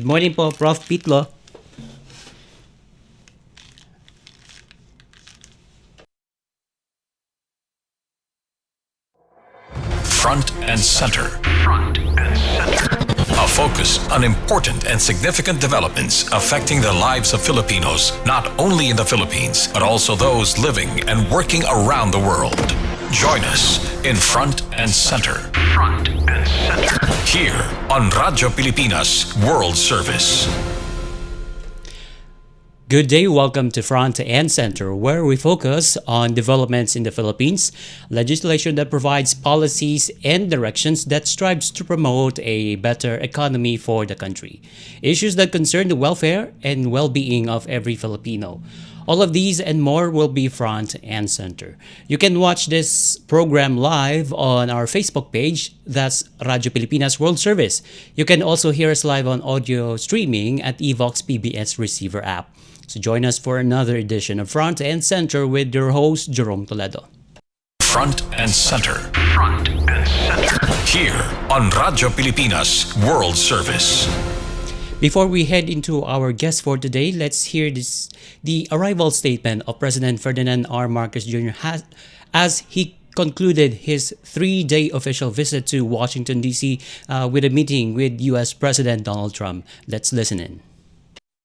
Good morning po, Prof. Pitlo. Front and Center. Front and Center. A focus on important and significant developments affecting the lives of Filipinos, not only in the Philippines, but also those living and working around the world. Join us in Front and Center. Front and Center. Here on Radyo Pilipinas World Service. Good day, welcome to Front and Center, where we focus on developments in the Philippines, legislation that provides policies and directions that strives to promote a better economy for the country, issues that concern the welfare and well-being of every Filipino. All of these and more will be Front and Center. You can watch this program live on our Facebook page, that's Radyo Pilipinas World Service. You can also hear us live on audio streaming at Evox PBS Receiver app. So join us for another edition of Front and Center with your host, Jerome Toledo. Front and Center. Front and Center. Here on Radyo Pilipinas World Service. Before we head into our guest for today, let's hear the arrival statement of President Ferdinand R. Marcos Jr. As he concluded his 3-day official visit to Washington, D.C. With a meeting with U.S. President Donald Trump. Let's listen in.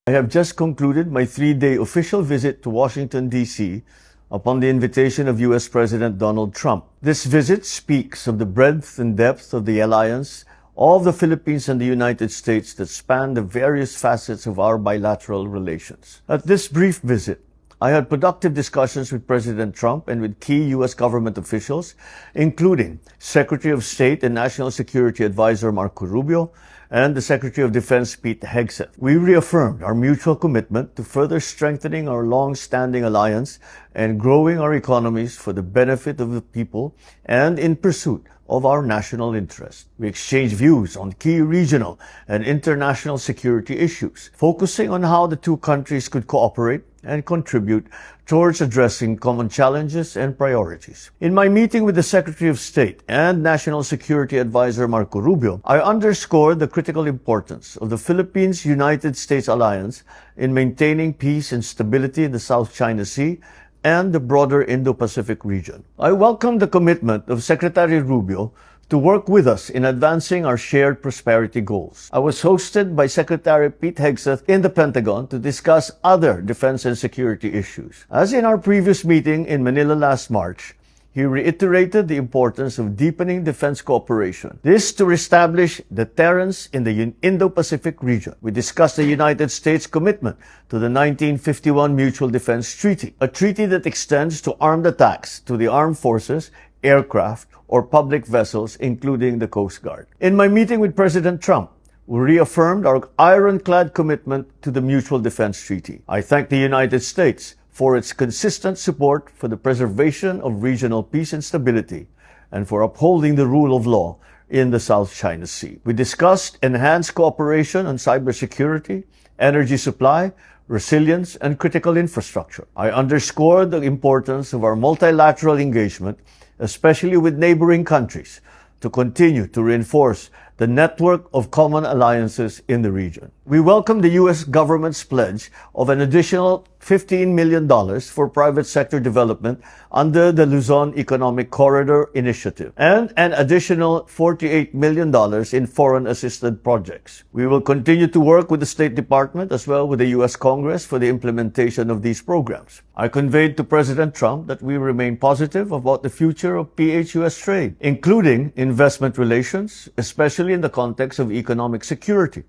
I have just concluded my 3-day official visit to Washington, D.C. upon the invitation of U.S. President Donald Trump. This visit speaks of the breadth and depth of the alliance of the Philippines and the United States that span the various facets of our bilateral relations. At this brief visit, I had productive discussions with President Trump and with key U.S. government officials, including Secretary of State and National Security Advisor Marco Rubio, and the Secretary of Defense Pete Hegseth. We reaffirmed our mutual commitment to further strengthening our long-standing alliance and growing our economies for the benefit of the people and in pursuit of our national interest. We exchanged views on key regional and international security issues, focusing on how the two countries could cooperate and contribute towards addressing common challenges and priorities. In my meeting with the Secretary of State and National Security Advisor Marco Rubio, I underscored the critical importance of the Philippines-United States alliance in maintaining peace and stability in the South China Sea and the broader Indo-Pacific region. I welcome the commitment of Secretary Rubio to work with us in advancing our shared prosperity goals. I was hosted by Secretary Pete Hegseth in the Pentagon to discuss other defense and security issues. As in our previous meeting in Manila last March, he reiterated the importance of deepening defense cooperation. This to establish deterrence in the Indo-Pacific region. We discussed the United States' commitment to the 1951 Mutual Defense Treaty, a treaty that extends to armed attacks to the armed forces, aircraft, or public vessels, including the Coast Guard. In my meeting with President Trump, we reaffirmed our ironclad commitment to the Mutual Defense Treaty. I thank the United States for its consistent support for the preservation of regional peace and stability, and for upholding the rule of law in the South China Sea. We discussed enhanced cooperation on cybersecurity, energy supply, resilience, and critical infrastructure. I underscored the importance of our multilateral engagement, especially with neighboring countries, to continue to reinforce the network of common alliances in the region. We welcome the U.S. government's pledge of an additional $15 million for private sector development under the Luzon Economic Corridor Initiative and an additional $48 million in foreign-assisted projects. We will continue to work with the State Department as well with the U.S. Congress for the implementation of these programs. I conveyed to President Trump that we remain positive about the future of PH-US trade, including investment relations, especially in the context of economic security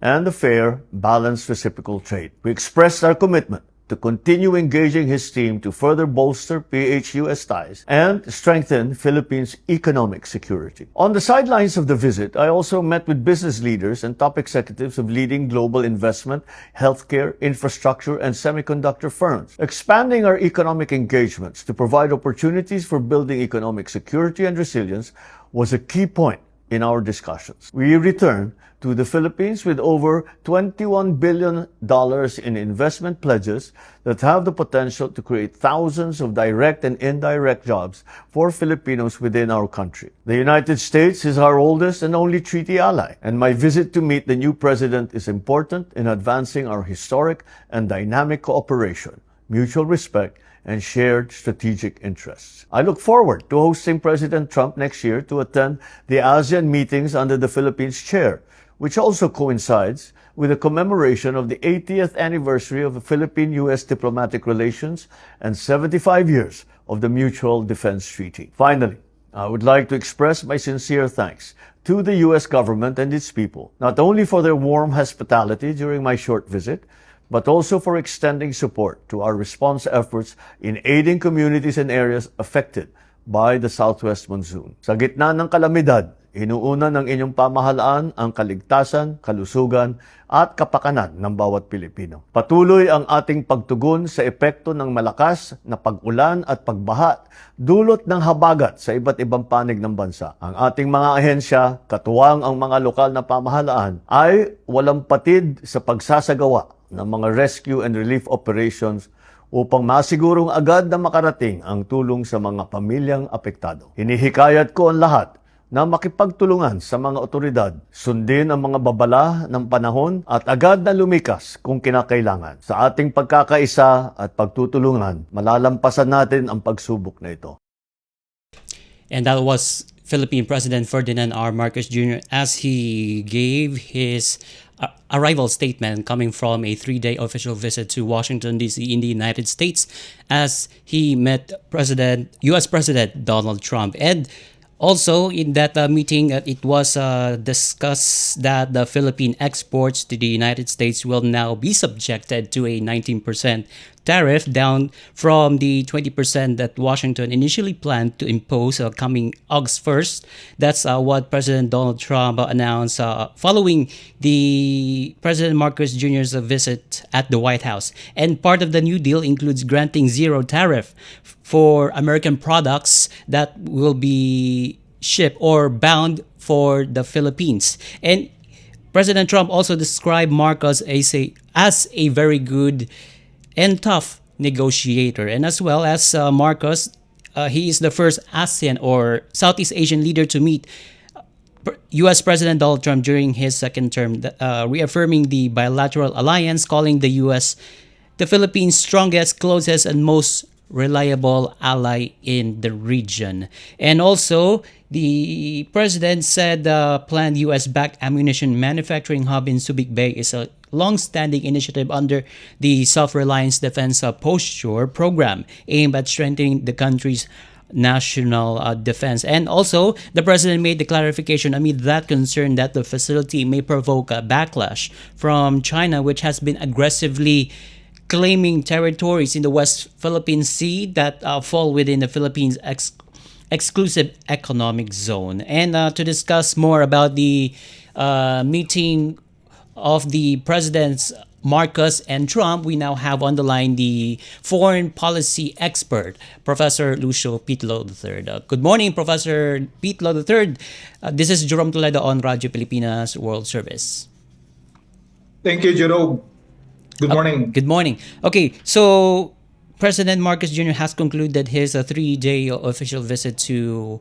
and a fair, balanced reciprocal trade. We expressed our commitment to continue engaging his team to further bolster PH-US ties and strengthen Philippines' economic security. On the sidelines of the visit, I also met with business leaders and top executives of leading global investment, healthcare, infrastructure, and semiconductor firms, expanding our economic engagements to provide opportunities for building economic security and resilience was a key point in our discussions. We return to the Philippines with over $21 billion in investment pledges that have the potential to create thousands of direct and indirect jobs for Filipinos within our country. The United States is our oldest and only treaty ally, and my visit to meet the new president is important in advancing our historic and dynamic cooperation, mutual respect, and shared strategic interests. I look forward to hosting President Trump next year to attend the ASEAN meetings under the Philippines chair, which also coincides with the commemoration of the 80th anniversary of the Philippine-U.S. diplomatic relations and 75 years of the Mutual Defense Treaty. Finally, I would like to express my sincere thanks to the U.S. government and its people, not only for their warm hospitality during my short visit, but also for extending support to our response efforts in aiding communities and areas affected by the southwest monsoon. Sa gitna ng kalamidad, inuuna ng inyong pamahalaan ang kaligtasan, kalusugan, at kapakanan ng bawat Pilipino. Patuloy ang ating pagtugon sa epekto ng malakas na pag-ulan at pagbaha dulot ng habagat sa iba't ibang panig ng bansa. Ang ating mga ahensya, katuwang ang mga lokal na pamahalaan, ay walang patid sa pagsasagawa ng mga rescue and relief operations upang masigurong agad na makarating ang tulong sa mga pamilyang apektado. Hinihikayat ko ang lahat na makipagtulungan sa mga otoridad, sundin ang mga babala ng panahon at agad na lumikas kung kinakailangan. Sa ating pagkakaisa at pagtutulungan, malalampasan natin ang pagsubok na ito. And that was Philippine President Ferdinand R. Marcos Jr. as he gave his arrival statement coming from a 3-day official visit to Washington, D.C. in the United States as he met U.S. President Donald Trump. And also in that meeting, it was discussed that the Philippine exports to the United States will now be subjected to a 19% tariff, down from the 20% that Washington initially planned to impose coming August 1st. That's what President Donald Trump announced following the President Marcos Jr.'s visit at the White House. And part of the new deal includes granting zero tariff for American products that will be shipped or bound for the Philippines. And President Trump also described Marcos as a very good and tough negotiator. And as well as Marcos, he is the first ASEAN or Southeast Asian leader to meet U.S. President Donald Trump during his second term, reaffirming the bilateral alliance, calling the U.S. the Philippines' strongest, closest, and most reliable ally in the region. And also, the president said the planned U.S.-backed ammunition manufacturing hub in Subic Bay is a long-standing initiative under the Self-Reliance Defense Posture program aimed at strengthening the country's national defense. And also, the president made the clarification amid that concern that the facility may provoke a backlash from China, which has been aggressively claiming territories in the West Philippine Sea that fall within the Philippines' exclusive economic zone. And to discuss more about the meeting of the presidents Marcos and Trump, we now have on the line the foreign policy expert, Professor Lucio Pitlo III. Good morning, Professor Pitlo III. This is Jerome Toledo on Radyo Pilipinas World Service. Thank you, Jerome. Good morning. Good morning. Okay, so President Marcos Jr. has concluded his 3-day official visit to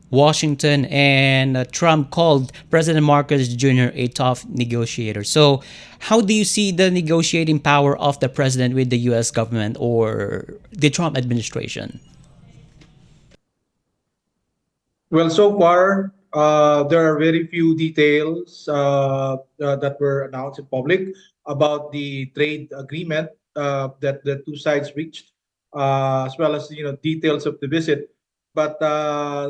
Washington, and Trump called President Marcos Jr. a tough negotiator. So how do you see the negotiating power of the president with the U.S. government or the Trump administration? Well, so far, there are very few details that were announced in public about the trade agreement that the two sides reached, as well as details of the visit. But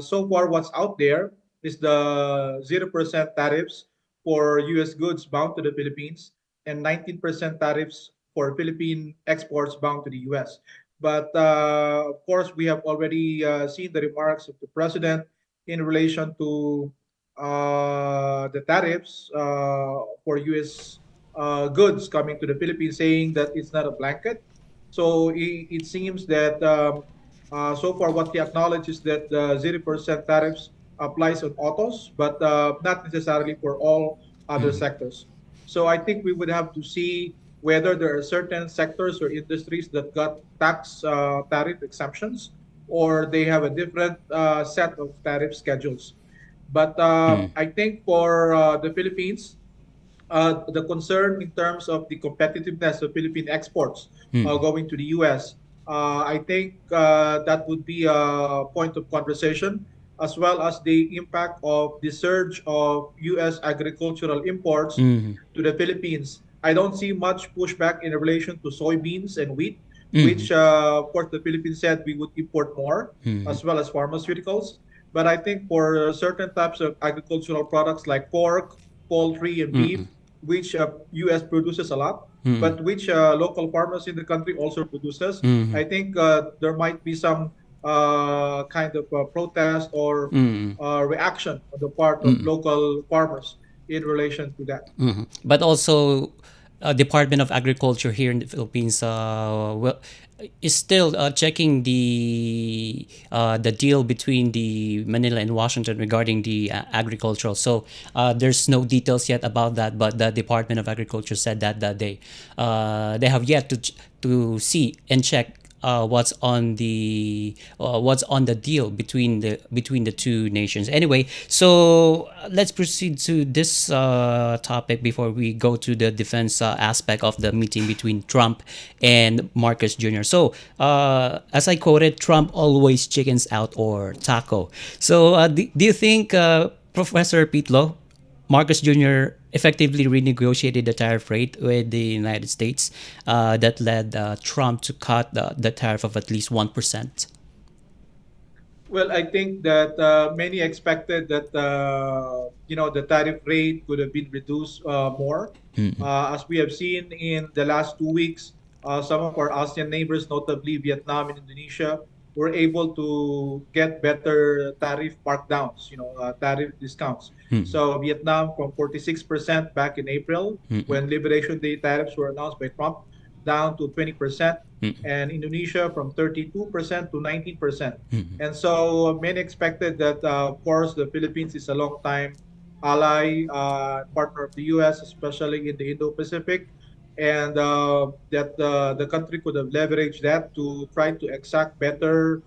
so far, what's out there is the 0% tariffs for U.S. goods bound to the Philippines and 19% tariffs for Philippine exports bound to the U.S. But of course, we have already seen the remarks of the president in relation to the tariffs for U.S. Goods coming to the Philippines, saying that it's not a blanket. So it seems that so far what he acknowledges that the 0% tariffs applies on autos, but not necessarily for all other Mm. sectors. So I think we would have to see whether there are certain sectors or industries that got tax tariff exemptions, or they have a different set of tariff schedules. But Mm. I think for the Philippines, the concern in terms of the competitiveness of Philippine exports Mm. going to the US, I think that would be a point of conversation, as well as the impact of the surge of US agricultural imports Mm. to the Philippines. I don't see much pushback in relation to soybeans and wheat, Mm. which, of course, the Philippines said we would import more, Mm. as well as pharmaceuticals. But I think for certain types of agricultural products like pork, poultry, and beef, Mm. which U.S. produces a lot, Mm. but which local farmers in the country also produces. Mm. I think there might be some kind of protest or Mm. reaction on the part of Mm. local farmers in relation to that. Mhm. But also, Department of Agriculture here in the Philippines, well, is still checking the deal between the Manila and Washington regarding the agricultural. So there's no details yet about that, but the Department of Agriculture said that they have yet to see and check what's on the deal between the two nations. Anyway, so let's proceed to this topic before we go to the defense aspect of the meeting between Trump and Marcus Jr. So, as I quoted, Trump always chickens out or taco. So, do you think, Professor Pitlo, Marcus Jr. effectively renegotiated the tariff rate with the United States that led Trump to cut the tariff of at least 1%? Well, I think that many expected that the tariff rate could have been reduced more. Mm-mm. As we have seen in the last 2 weeks, some of our ASEAN neighbors, notably Vietnam and Indonesia, were able to get better tariff markdowns, tariff discounts. Mm-mm. So Vietnam from 46% back in April, Mm-mm. when Liberation Day tariffs were announced by Trump, down to 20%, Mm-mm. and Indonesia from 32% to 19%. Mm-mm. And so many expected that, of course, the Philippines is a long time ally, partner of the U.S., especially in the Indo-Pacific, and that the country could have leveraged that to try to exact better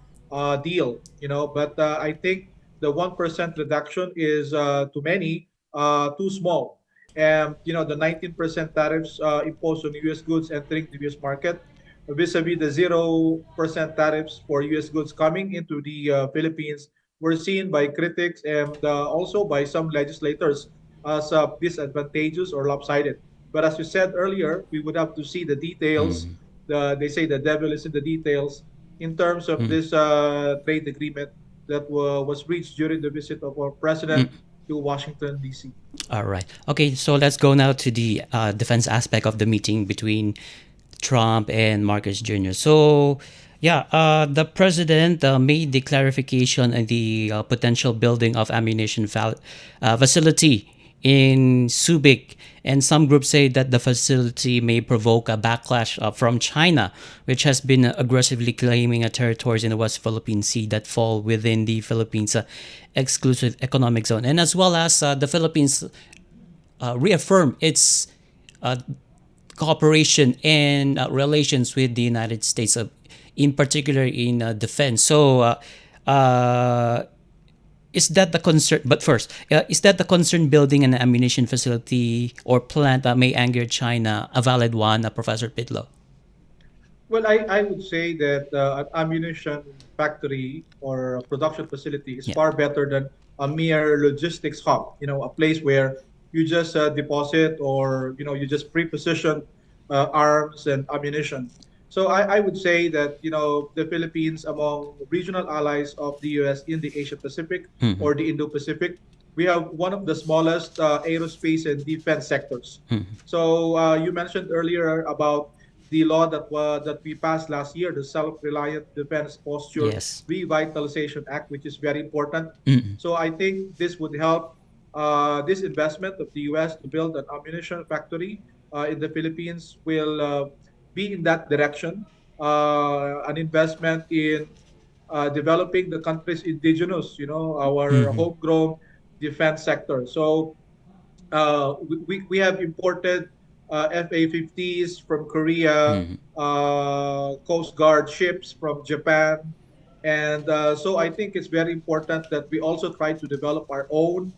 deal. But I think the 1% reduction is to many too small. And the 19% tariffs imposed on U.S. goods entering the U.S. market, vis-a-vis the 0% tariffs for U.S. goods coming into the Philippines, were seen by critics and also by some legislators as disadvantageous or lopsided. But as you said earlier, we would have to see the details. They say the devil is in the details in terms of Mm-mm. this trade agreement that was reached during the visit of our president Mm-mm. to Washington, D.C. All right. Okay, so let's go now to the defense aspect of the meeting between Trump and Marcus Jr. So, yeah, the president made the clarification on the potential building of facility in Subic, and some groups say that the facility may provoke a backlash from China, which has been aggressively claiming territories in the West Philippine Sea that fall within the Philippines' exclusive economic zone, and as well as the Philippines reaffirm its uh, cooperation and relations with the United States, in particular in defense. So, uh, is that the concern? But first, is that the concern building an ammunition facility or plant that may anger China a valid one, Professor Pitlow? Well, I would say that an ammunition factory or a production facility is Yeah. far better than a mere logistics hub, a place where you just deposit, or, you just pre-position arms and ammunition. So I would say that, the Philippines, among regional allies of the US in the Asia Pacific Mm-hmm. or the Indo-Pacific, we have one of the smallest aerospace and defense sectors. Mm-hmm. So you mentioned earlier about the law that we passed last year, the Self-Reliant Defense Posture Yes. Revitalization Act, which is very important. Mm-hmm. So I think this would help this investment of the U.S. to build an ammunition factory in the Philippines will be in that direction. An investment in developing the country's indigenous, our Mm-hmm. homegrown defense sector. So we have imported FA-50s from Korea, Mm-hmm. Coast Guard ships from Japan, and so I think it's very important that we also try to develop our own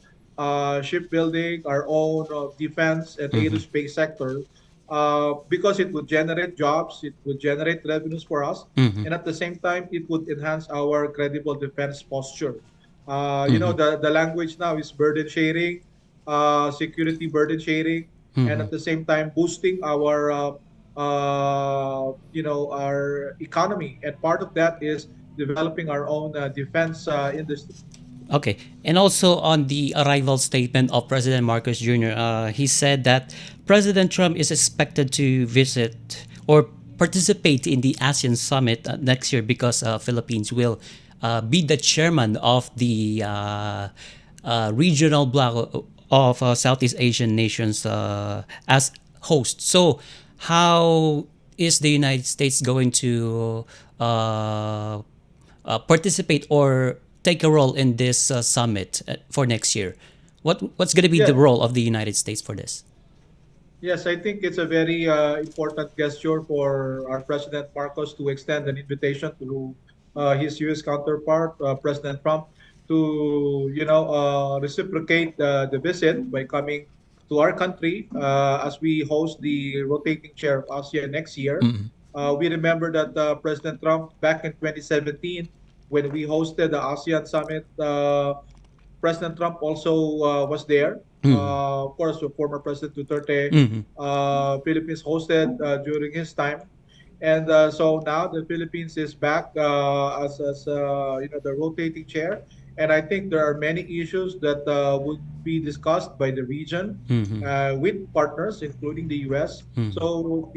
shipbuilding, our own defense and Mm-hmm. aerospace sector, because it would generate jobs, it would generate revenues for us, Mm-hmm. and at the same time, it would enhance our credible defense posture. Mm-hmm. The language now is burden sharing, security burden sharing, and Mm-hmm. at the same time boosting our economy. And part of that is developing our own defense industry. Okay. And also on the arrival statement of President Marcos Jr., he said that President Trump is expected to visit or participate in the ASEAN summit next year because Philippines will be the chairman of the regional bloc of Southeast Asian nations as host. So, how is the United States going to participate or take a role in this summit for next year? What's going to be the Yeah, role of the United States for this? yes, I think it's a very important gesture for our President Marcos to extend an invitation to his U.S. counterpart, President Trump, to reciprocate the visit by coming to our country as we host the rotating chair of ASEAN next year. Mm-hmm. We remember that President Trump back in 2017, when we hosted the ASEAN summit, President Trump also was there. Mm-hmm. Of course, the former President Duterte, Mm-hmm. Philippines hosted during his time, and so now the Philippines is back as the rotating chair. And I think there are many issues that would be discussed by the region Mm-hmm. with partners, including the U.S. Mm-hmm. So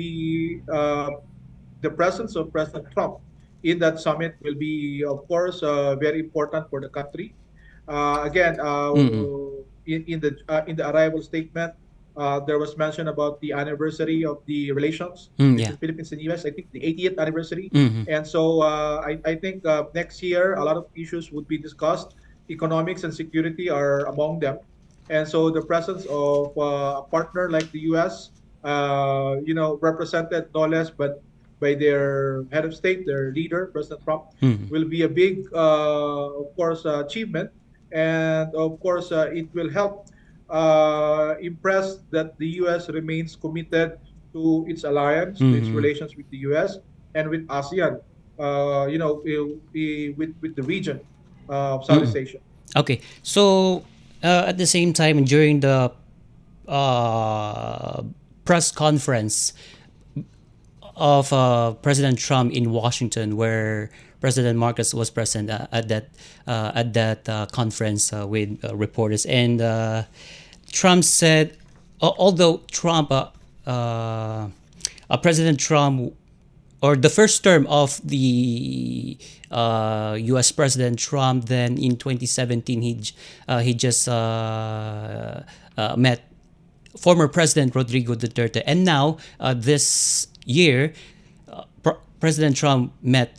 the presence of President Trump in that summit will be, of course, very important for the country. Again, Mm-hmm. in the arrival statement, there was mention about the anniversary of the relations Mm, yeah. between Philippines and U.S. I think the 80th anniversary, Mm-hmm. and so I think next year a lot of issues would be discussed. Economics and security are among them, and so the presence of a partner like the U.S., represented no less but by their head of state, their leader, President Trump, Mm-hmm. will be a big, of course, achievement. And of course, it will help impress that the U.S. remains committed to its alliance, to its Mm-hmm. relations with the U.S. and with ASEAN, with the region of Mm-hmm. Southeast Asia. Okay. So at the same time, during the uh, press conference of President Trump in Washington, where President Marcos was present at that conference with reporters, and Trump said, although President Trump, or the first term of the U.S. President Trump, then in 2017 he just met former President Rodrigo Duterte, and now this year, President Trump met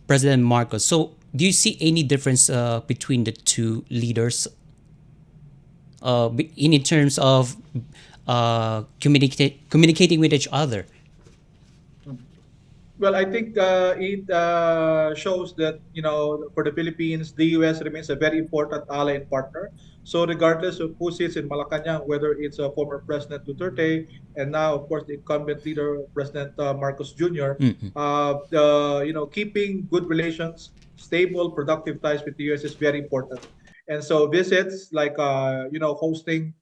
President Marcos. So, do you see any difference between the two leaders in terms of communicating with each other? Well, I think it shows that for the Philippines, the U.S. remains a very important ally and partner. So regardless of who sits in Malacanang, whether it's former President Duterte and now, of course, the incumbent leader, President Marcos Jr., Mm-hmm. keeping good relations, stable, productive ties with the U.S. is very important. And so visits like hosting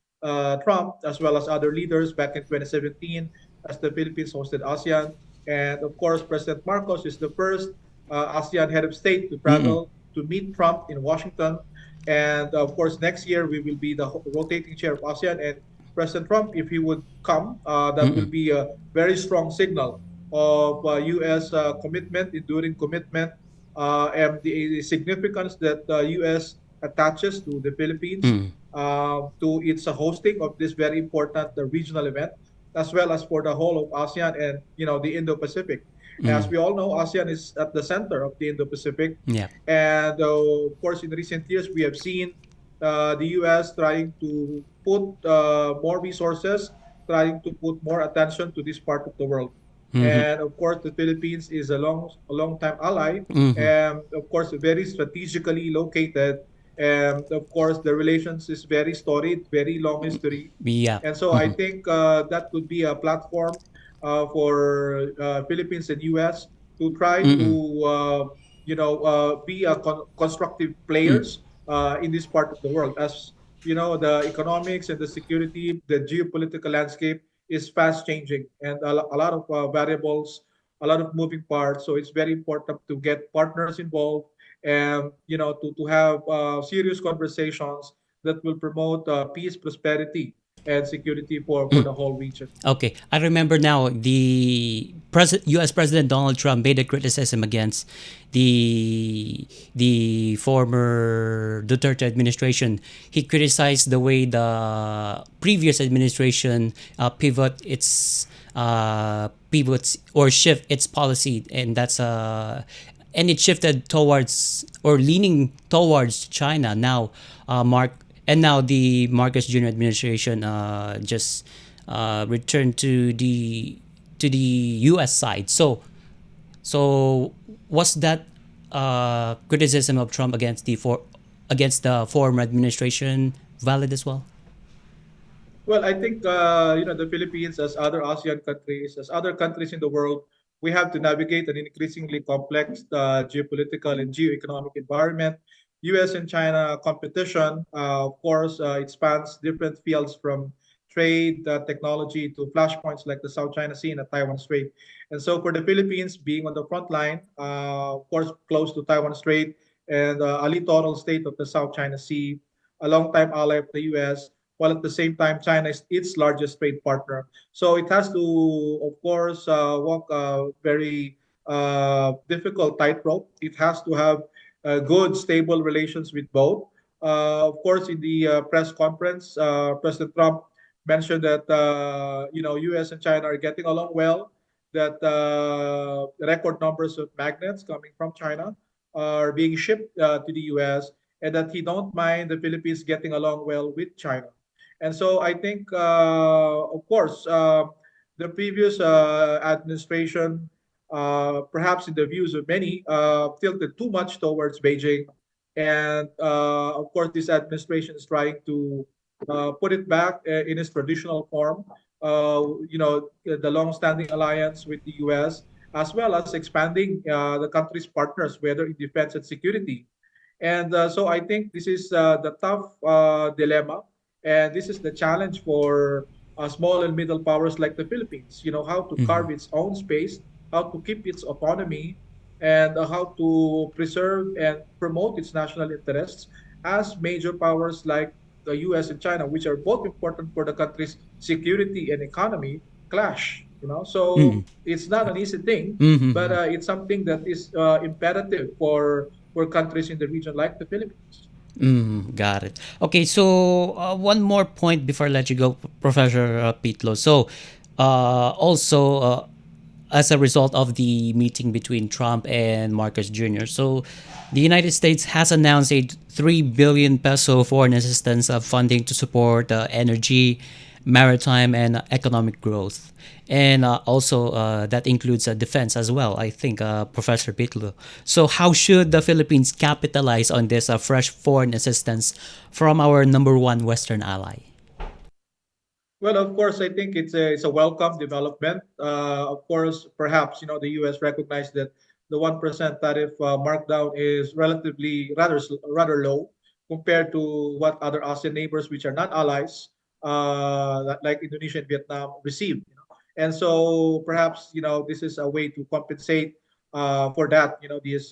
Trump as well as other leaders back in 2017 as the Philippines hosted ASEAN, and of course, President Marcos is the first ASEAN head of state to Mm-hmm. travel to meet Trump in Washington. And of course, next year we will be the rotating chair of ASEAN. And President Trump, if he would come, that will Mm-hmm. be a very strong signal of U.S. Commitment, enduring commitment, and the significance that U.S. attaches to the Philippines, Mm-hmm. to its hosting of this very important regional event. as well as for the whole of ASEAN and the Indo-Pacific. As Mm. we all know, ASEAN is at the center of the Indo-Pacific, Yeah. and of course, in recent years, we have seen the U.S. trying to put more resources, trying to put more attention to this part of the world. Mm-hmm. And of course, the Philippines is a long time ally, Mm-hmm. and of course, very strategically located. And of course, the relations is very storied, very long history. Yeah. And so I Mm-hmm. think that could be a platform for Philippines and U.S. to try to Mm-mm. be a constructive Mm. players in this part of the world. As you know, the economics and the security, the geopolitical landscape is fast changing, and a lot of variables, a lot of moving parts. So it's very important to get partners involved, and to have serious conversations that will promote peace, prosperity, and security for Mm. the whole region. Okay, I remember now the U.S. President Donald Trump made a criticism against the former Duterte administration. He criticized the way the previous administration pivots or shift its policy, and it shifted towards or leaning towards China now. Now the Marcos Jr. administration just returned to the U.S. side. So was that criticism of Trump against the former administration valid as well? Well, I think the Philippines, as other ASEAN countries, as other countries in the world, we have to navigate an increasingly complex geopolitical and geoeconomic environment. U.S. and China competition, of course, it spans different fields from trade, technology to flashpoints like the South China Sea and the Taiwan Strait. And so, for the Philippines, being on the front line, of course, close to Taiwan Strait and a littoral state of the South China Sea, a long-time ally of the U.S., while at the same time China is its largest trade partner. So it has to, of course, walk a very difficult tightrope. It has to have good, stable relations with both. Of course, in the press conference, President Trump mentioned that U.S. and China are getting along well. That record numbers of magnets coming from China are being shipped to the U.S. and that he don't mind the Philippines getting along well with China. And so I think, of course, the previous administration, perhaps in the views of many, tilted too much towards Beijing. And of course, this administration is trying to put it back in its traditional form. The long-standing alliance with the U.S., as well as expanding the country's partners, whether in defense and security. And so I think this is the tough dilemma, and this is the challenge for small and middle powers like the Philippines. How to Mm-hmm. carve its own space, how to keep its autonomy, and how to preserve and promote its national interests as major powers like the U.S. and China, which are both important for the country's security and economy, clash. Mm-hmm. So it's not an easy thing, but Mm-hmm. it's something that is imperative for countries in the region like the Philippines. Mm, got it. Okay, so one more point before I let you go, Professor Pitlo. So, also, as a result of the meeting between Trump and Marcos Jr., so the United States has announced a 3 billion peso foreign assistance of funding to support energy, maritime, and economic growth. And also, that includes defense as well, I think, Professor Pitlo. So, how should the Philippines capitalize on this fresh foreign assistance from our number one Western ally? Well, of course, I think it's a welcome development. Of course, perhaps the U.S. recognized that the 1% tariff markdown is relatively rather low compared to what other ASEAN neighbors, which are not allies, like Indonesia and Vietnam, receive. And so perhaps this is a way to compensate for that. These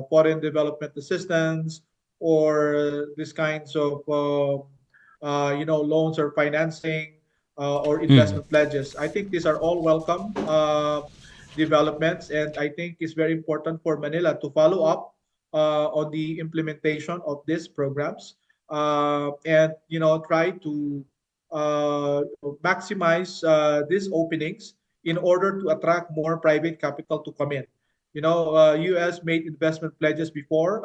foreign development assistance or these kinds of loans or financing or Mm. investment pledges. I think these are all welcome developments, and I think it's very important for Manila to follow up on the implementation of these programs and try to maximize these openings in order to attract more private capital to come in. U.S. made investment pledges before,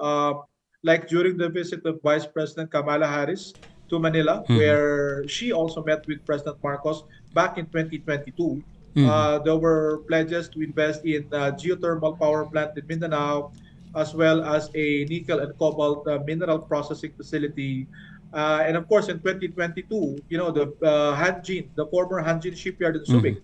like during the visit of Vice President Kamala Harris to Manila, Mm-hmm. where she also met with President Marcos back in 2022. Mm-hmm. There were pledges to invest in geothermal power plant in Mindanao, as well as a nickel and cobalt mineral processing facility. And of course, in 2022, the Hanjin, the former Hanjin shipyard in Mm-hmm. Subic,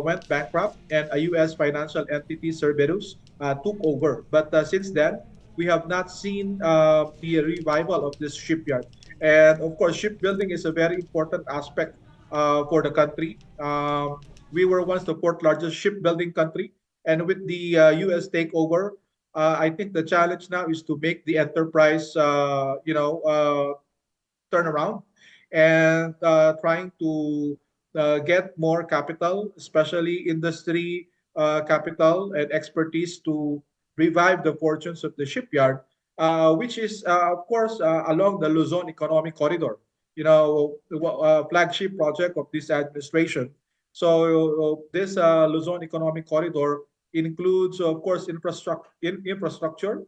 went bankrupt, and a U.S. financial entity, Cerberus, took over. But since then, we have not seen the revival of this shipyard. And of course, shipbuilding is a very important aspect for the country. We were once the fourth largest shipbuilding country, and with the U.S. takeover, I think the challenge now is to make the enterprise, turn around and trying to get more capital, especially industry capital and expertise to revive the fortunes of the shipyard, which is, of course, along the Luzon Economic Corridor, the flagship project of this administration. So this Luzon Economic Corridor includes, of course, infrastructure,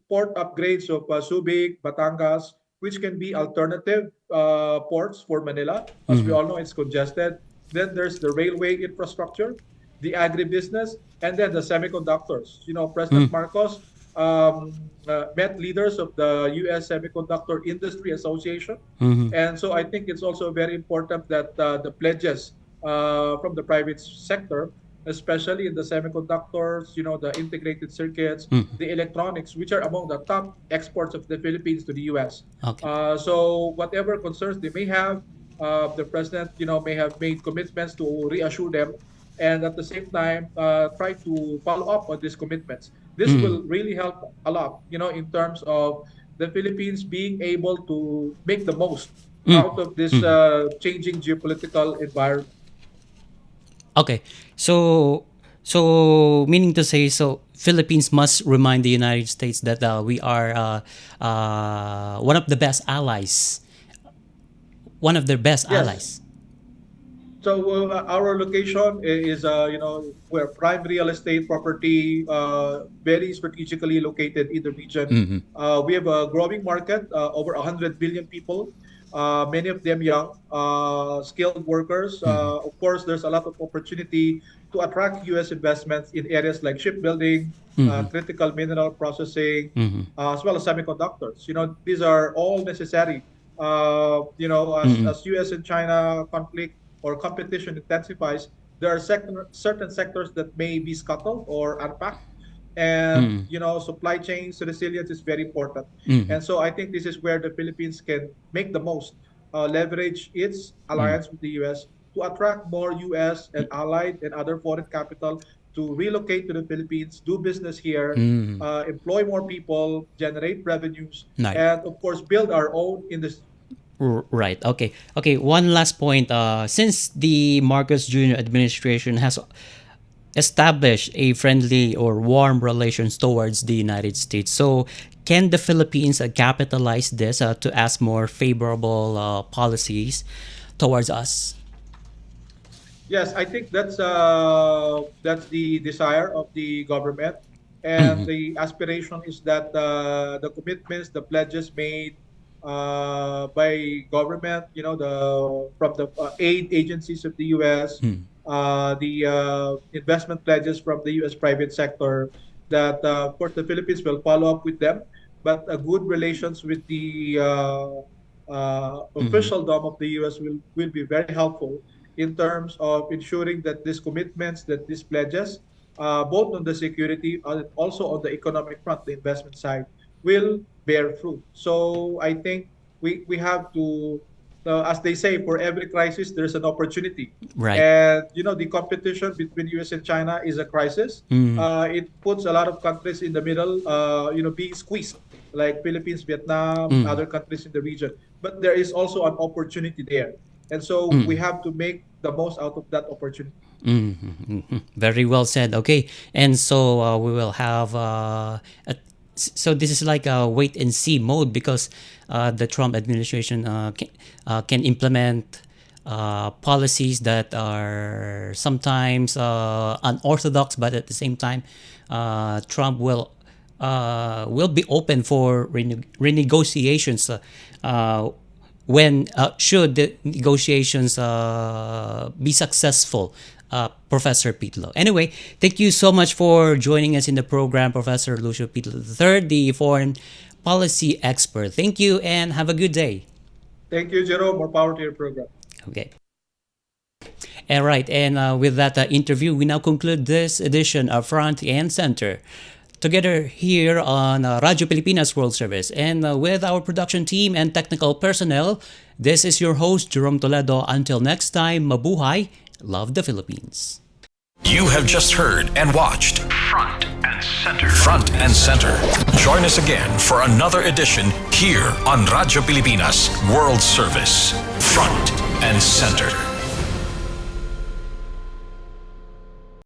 port upgrades of Subic, Batangas, which can be alternative ports for Manila. As we Mm-hmm. all know, it's congested. Then there's the railway infrastructure, the agribusiness, and then the semiconductors. President Marcos met leaders of the U.S. Semiconductor Industry Association. Mm-hmm. And so I think it's also very important that the pledges from the private sector, especially in the semiconductors, the integrated circuits, Mm-hmm. the electronics, which are among the top exports of the Philippines to the U.S. Okay. So whatever concerns they may have, the president, may have made commitments to reassure them, and at the same time, try to follow up on these commitments. This Mm-hmm. will really help a lot, in terms of the Philippines being able to make the most out of this Mm-hmm. changing geopolitical environment. Okay. So meaning to say, so Philippines must remind the United States that we are one of the best allies, one of their best Yes. allies. So our location is, we're prime real estate property, very strategically located in the region. Mm-hmm. We have a growing market, over 100 million people, many of them young, skilled workers. Mm-hmm. Of course, there's a lot of opportunity to attract U.S. investments in areas like shipbuilding, Mm-hmm. critical mineral processing, Mm-hmm. as well as semiconductors. These are all necessary. Mm-hmm. As U.S. and China conflict or competition intensifies, there are certain sectors that may be scuttled or unpacked. And, Mm-hmm. supply chains resilience is very important. Mm-hmm. And so I think this is where the Philippines can make the most, leverage its alliance with the U.S. to attract more U.S. and allied and other foreign capital to relocate to the Philippines, do business here, Mm-hmm. employ more people, generate revenues, Right. and of course build our own industry. Right. Okay. Okay. One last point. Since the Marcos Jr. administration has established a friendly or warm relations towards the United States, so can the Philippines capitalize this to ask more favorable policies towards us? Yes, I think that's the desire of the government, and Mm-hmm. the aspiration is that the commitments, the pledges made by government, the from the aid agencies of the U.S., the investment pledges from the U.S. private sector, that of course the Philippines will follow up with them, but good relations with the Mm-hmm. officialdom of the U.S. will be very helpful in terms of ensuring that these commitments, that these pledges, both on the security and also on the economic front, the investment side, will bear fruit. So I think we have to, as they say, for every crisis, there's an opportunity. Right. And, the competition between US and China is a crisis. Mm-hmm. It puts a lot of countries in the middle, being squeezed, like Philippines, Vietnam, Mm-hmm. other countries in the region. But there is also an opportunity there. And so we Mm-hmm. have to make the most out of that opportunity. Mm-hmm. Very well said. Okay, and so we will have so this is like a wait and see mode because the Trump administration can implement policies that are sometimes unorthodox, but at the same time, Trump will be open for renegotiations when should the negotiations be successful. Professor Pitlo. Anyway, thank you so much for joining us in the program, Professor Lucio Pitlo III, the foreign policy expert. Thank you and have a good day. Thank you, Jerome. More power to your program. Okay. All right, and with that interview, we now conclude this edition of Front and Center. Together here on Radyo Pilipinas World Service and with our production team and technical personnel, this is your host, Jerome Toledo. Until next time, mabuhay, love the Philippines. You have just heard and watched Front and Center. Front and Center. Join us again for another edition here on Radyo Pilipinas World Service. Front and Center.